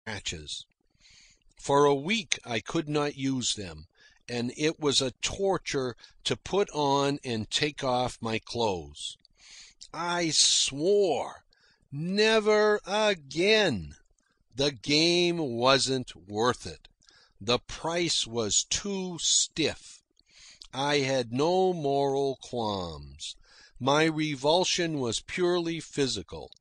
patches. For a week I could not use them, and it was a torture to put on and take off my clothes. I swore, never again. The game wasn't worth it. The price was too stiff. I had no moral qualms. My revulsion was purely physical.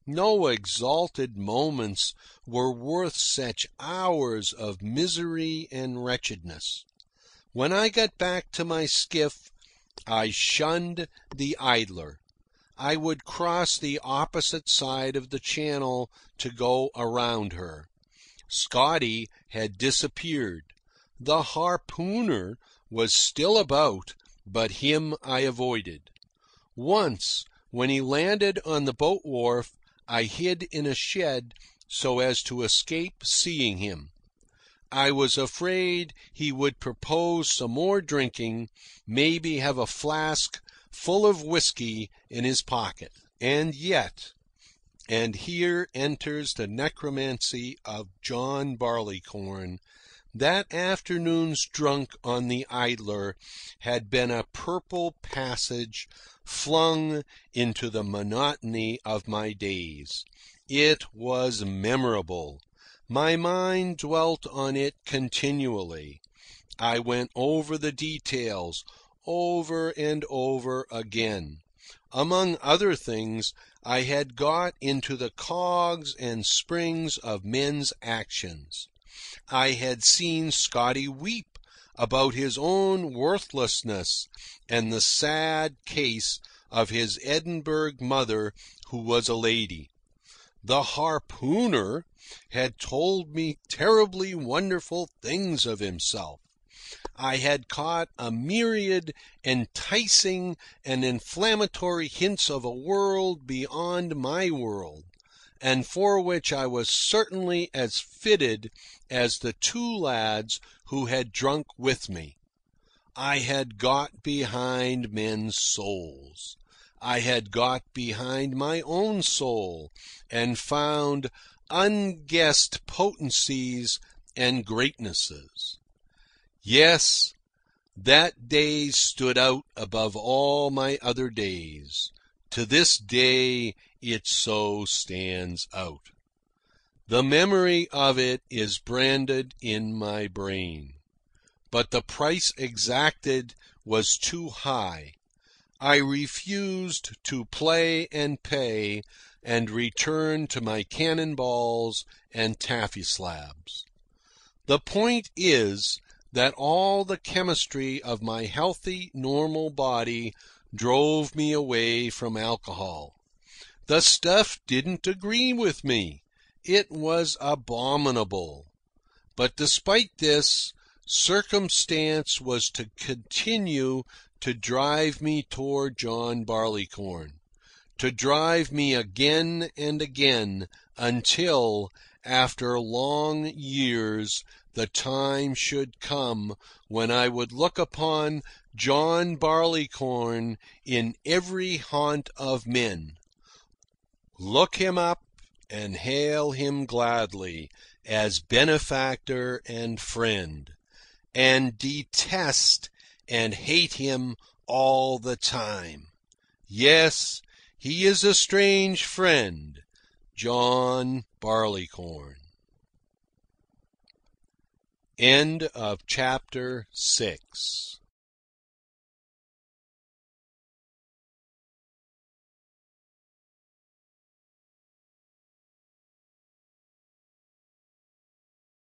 No exalted moments were worth such hours of misery and wretchedness. When I got back to my skiff, I shunned the idler. I would cross the opposite side of the channel to go around her. Scotty had disappeared. The harpooner was still about, but him I avoided. Once, when he landed on the boat wharf, I hid in a shed so as to escape seeing him. I was afraid he would propose some more drinking, maybe have a flask full of whiskey in his pocket. And yet, and here enters the necromancy of John Barleycorn, that afternoon's drunk on the Idler had been a purple passage flung into the monotony of my days. It was memorable. My mind dwelt on it continually. I went over the details, over and over again. Among other things, I had got into the cogs and springs of men's actions. I had seen Scotty weep about his own worthlessness and the sad case of his Edinburgh mother who was a lady. The harpooner had told me terribly wonderful things of himself. I had caught a myriad enticing and inflammatory hints of a world beyond my world, and for which I was certainly as fitted as the two lads who had drunk with me. I had got behind men's souls. I had got behind my own soul and found unguessed potencies and greatnesses. Yes, that day stood out above all my other days. To this day it so stands out. The memory of it is branded in my brain. But the price exacted was too high. I refused to play and pay and returned to my cannonballs and taffy slabs. The point is that all the chemistry of my healthy, normal body drove me away from alcohol. The stuff didn't agree with me. It was abominable. But despite this, circumstance was to continue to drive me toward John Barleycorn, to drive me again and again until, after long years, the time should come when I would look upon John Barleycorn in every haunt of men, look him up and hail him gladly as benefactor and friend, and detest and hate him all the time. Yes, he is a strange friend, John Barleycorn. End of chapter 6.